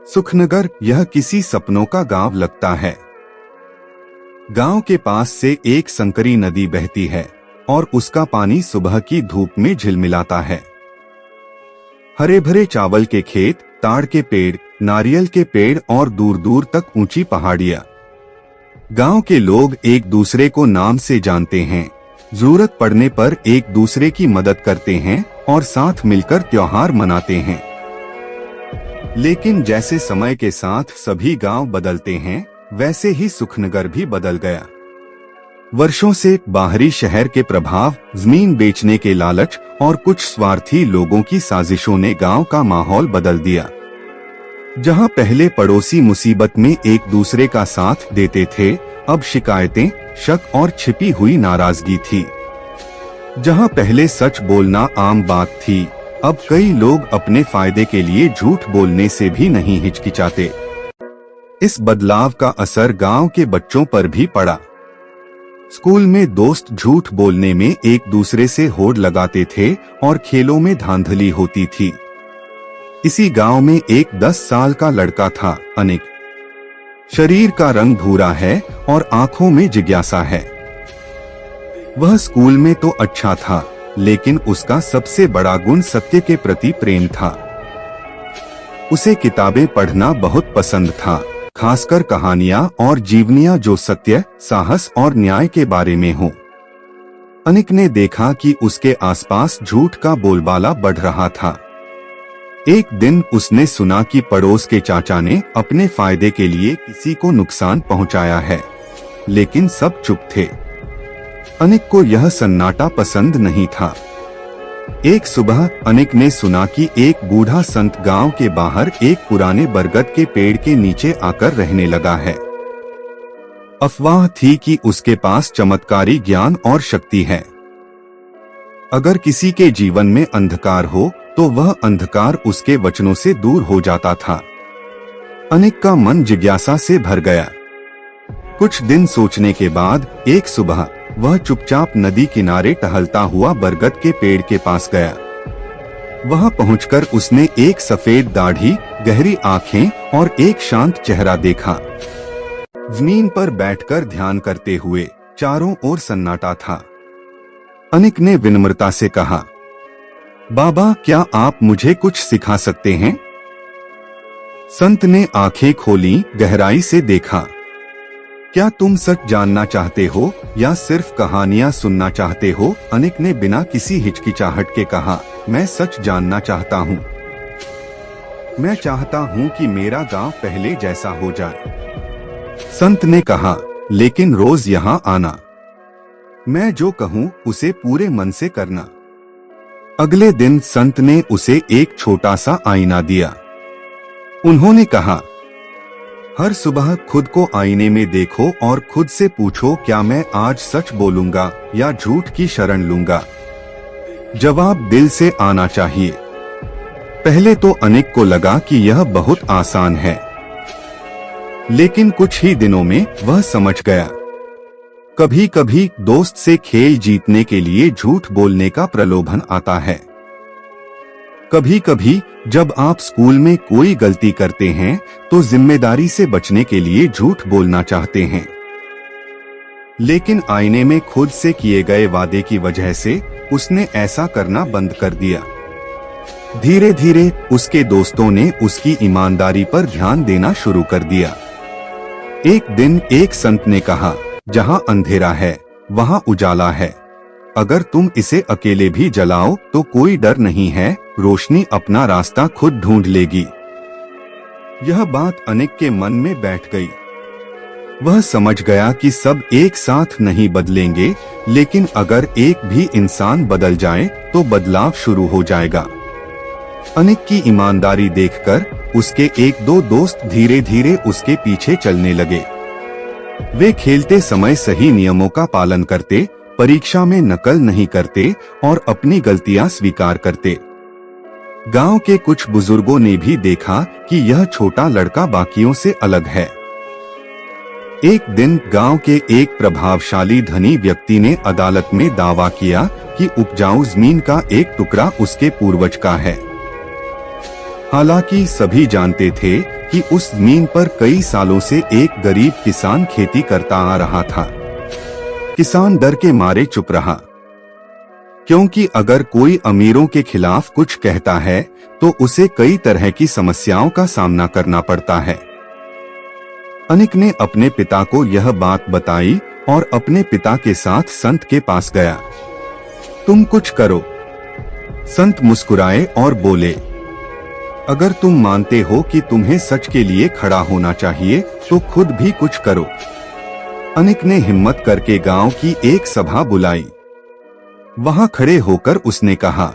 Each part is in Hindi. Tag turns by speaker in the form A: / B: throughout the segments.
A: सुखनगर यह किसी सपनों का गांव लगता है। गांव के पास से एक संकरी नदी बहती है और उसका पानी सुबह की धूप में झिलमिलाता है। हरे भरे चावल के खेत, ताड़ के पेड़, नारियल के पेड़ और दूर दूर तक ऊंची पहाड़ियां। गांव के लोग एक दूसरे को नाम से जानते हैं, जरूरत पड़ने पर एक दूसरे की मदद करते हैं और साथ मिलकर त्योहार मनाते हैं। लेकिन जैसे समय के साथ सभी गांव बदलते हैं, वैसे ही सुखनगर भी बदल गया। वर्षों से बाहरी शहर के प्रभाव, जमीन बेचने के लालच और कुछ स्वार्थी लोगों की साजिशों ने गांव का माहौल बदल दिया। जहां पहले पड़ोसी मुसीबत में एक दूसरे का साथ देते थे, अब शिकायतें, शक और छिपी हुई नाराजगी थी। जहां पहले सच बोलना आम बात थी, अब कई लोग अपने फायदे के लिए झूठ बोलने से भी नहीं हिचकिचाते। इस बदलाव का असर गांव के बच्चों पर भी पड़ा। स्कूल में दोस्त झूठ बोलने में एक दूसरे से होड़ लगाते थे और खेलों में धांधली होती थी। इसी गांव में एक 10 साल का लड़का था, अनिक। शरीर का रंग भूरा है और आंखों में जिज्ञासा है। वह स्कूल में तो अच्छा था, लेकिन उसका सबसे बड़ा गुण सत्य के प्रति प्रेम था। उसे किताबें पढ़ना बहुत पसंद था, खासकर कहानियां और जीवनियां जो सत्य, साहस और न्याय के बारे में हो। अनिक ने देखा कि उसके आसपास झूठ का बोलबाला बढ़ रहा था। एक दिन उसने सुना कि पड़ोस के चाचा ने अपने फायदे के लिए किसी को नुकसान पहुंचाया है, लेकिन सब चुप थे। अनिक को यह सन्नाटा पसंद नहीं था। एक सुबह अनिक ने सुना कि एक बूढ़ा संत गांव के बाहर एक पुराने बरगद के पेड़ के नीचे आकर रहने लगा है। अफवाह थी कि उसके पास चमत्कारी ज्ञान और शक्ति है। अगर किसी के जीवन में अंधकार हो, तो वह अंधकार उसके वचनों से दूर हो जाता था। अनिक का मन जिज्ञासा से भर गया। कुछ दिन सोचने के बाद एक सुबह वह चुपचाप नदी किनारे टहलता हुआ बरगद के पेड़ के पास गया। वहां पहुंचकर उसने एक सफेद दाढ़ी, गहरी आंखें और एक शांत चेहरा देखा। जमीन पर बैठकर ध्यान करते हुए चारों ओर सन्नाटा था। अनिक ने विनम्रता से कहा, बाबा, क्या आप मुझे कुछ सिखा सकते हैं? संत ने आंखें खोली, गहराई से देखा। क्या तुम सच जानना चाहते हो या सिर्फ कहानियां सुनना चाहते हो? अनिक ने बिना किसी हिचकिचाहट के कहा, मैं सच जानना चाहता हूँ। मैं चाहता हूँ कि मेरा गांव पहले जैसा हो जाए। संत ने कहा, लेकिन रोज यहाँ आना। मैं जो कहूँ उसे पूरे मन से करना। अगले दिन संत ने उसे एक छोटा सा आईना दिया। उन्होंने कहा, हर सुबह खुद को आईने में देखो और खुद से पूछो, क्या मैं आज सच बोलूंगा या झूठ की शरण लूंगा? जवाब दिल से आना चाहिए। पहले तो अनिक को लगा कि यह बहुत आसान है, लेकिन कुछ ही दिनों में वह समझ गया। कभी कभी दोस्त से खेल जीतने के लिए झूठ बोलने का प्रलोभन आता है। कभी कभी जब आप स्कूल में कोई गलती करते हैं, तो जिम्मेदारी से बचने के लिए झूठ बोलना चाहते हैं। लेकिन आईने में खुद से किए गए वादे की वजह से उसने ऐसा करना बंद कर दिया। धीरे धीरे उसके दोस्तों ने उसकी ईमानदारी पर ध्यान देना शुरू कर दिया। एक दिन एक संत ने कहा, जहां अंधेरा है वहां उजाला है। अगर तुम इसे अकेले भी जलाओ तो कोई डर नहीं है, रोशनी अपना रास्ता खुद ढूंढ लेगी। यह बात अनिक के मन में बैठ गई। वह समझ गया कि सब एक साथ नहीं बदलेंगे, लेकिन अगर एक भी इंसान बदल जाए तो बदलाव शुरू हो जाएगा। अनिक की ईमानदारी देखकर उसके एक दो दोस्त धीरे धीरे उसके पीछे चलने लगे। वे खेलते समय सही नियमों का पालन करते, परीक्षा में नकल नहीं करते और अपनी गलतियां स्वीकार करते। गांव के कुछ बुजुर्गों ने भी देखा कि यह छोटा लड़का बाकियों से अलग है। एक दिन गांव के एक प्रभावशाली धनी व्यक्ति ने अदालत में दावा किया कि उपजाऊ जमीन का एक टुकड़ा उसके पूर्वज का है। हालांकि सभी जानते थे कि उस जमीन पर कई सालों से एक गरीब किसान खेती करता आ रहा था। किसान डर के मारे चुप रहा, क्योंकि अगर कोई अमीरों के खिलाफ कुछ कहता है तो उसे कई तरह की समस्याओं का सामना करना पड़ता है। अनिक ने अपने पिता को यह बात बताई और अपने पिता के साथ संत के पास गया। तुम कुछ करो। संत मुस्कुराए और बोले, अगर तुम मानते हो कि तुम्हें सच के लिए खड़ा होना चाहिए तो खुद भी कुछ करो। अनिक ने हिम्मत करके गांव की एक सभा बुलाई। वहां खड़े होकर उसने कहा,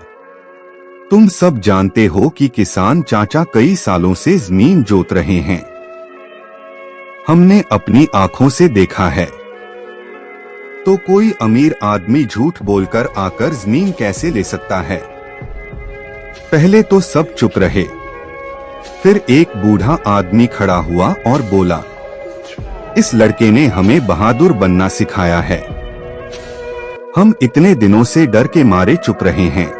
A: तुम सब जानते हो कि किसान चाचा कई सालों से जमीन जोत रहे हैं। हमने अपनी आंखों से देखा है। तो कोई अमीर आदमी झूठ बोलकर आकर जमीन कैसे ले सकता है? पहले तो सब चुप रहे। फिर एक बूढ़ा आदमी खड़ा हुआ और बोला, इस लड़के ने हमें बहादुर बनना सिखाया है। हम इतने दिनों से डर के मारे चुप रहे हैं।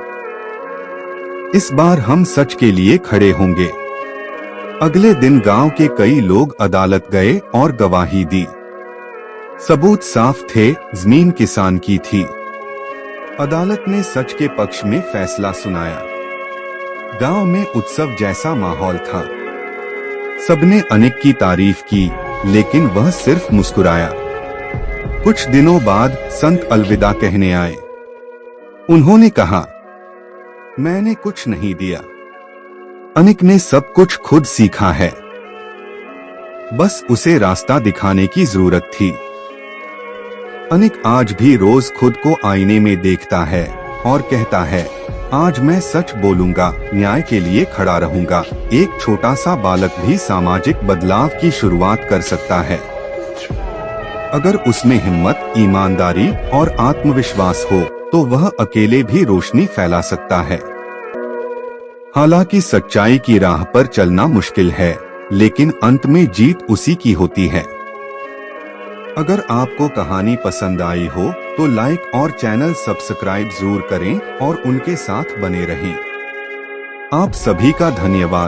A: इस बार हम सच के लिए खड़े होंगे। अगले दिन गांव के कई लोग अदालत गए और गवाही दी। सबूत साफ थे, जमीन किसान की थी। अदालत ने सच के पक्ष में फैसला सुनाया। गांव में उत्सव जैसा माहौल था। सबने अनिक की तारीफ की, लेकिन वह सिर्फ मुस्कुराया। कुछ दिनों बाद संत अलविदा कहने आए। उन्होंने कहा, मैंने कुछ नहीं दिया। अनिक ने सब कुछ खुद सीखा है। बस उसे रास्ता दिखाने की जरूरत थी। अनिक आज भी रोज खुद को आईने में देखता है और कहता है, आज मैं सच बोलूंगा, न्याय के लिए खड़ा रहूंगा। एक छोटा सा बालक भी सामाजिक बदलाव की शुरुआत कर सकता है, अगर उसमें हिम्मत, ईमानदारी और आत्मविश्वास हो तो वह अकेले भी रोशनी फैला सकता है। हालांकि सच्चाई की राह पर चलना मुश्किल है, लेकिन अंत में जीत उसी की होती है। अगर आपको कहानी पसंद आई हो तो लाइक और चैनल सब्सक्राइब जरूर करें और उनके साथ बने रहें। आप सभी का धन्यवाद।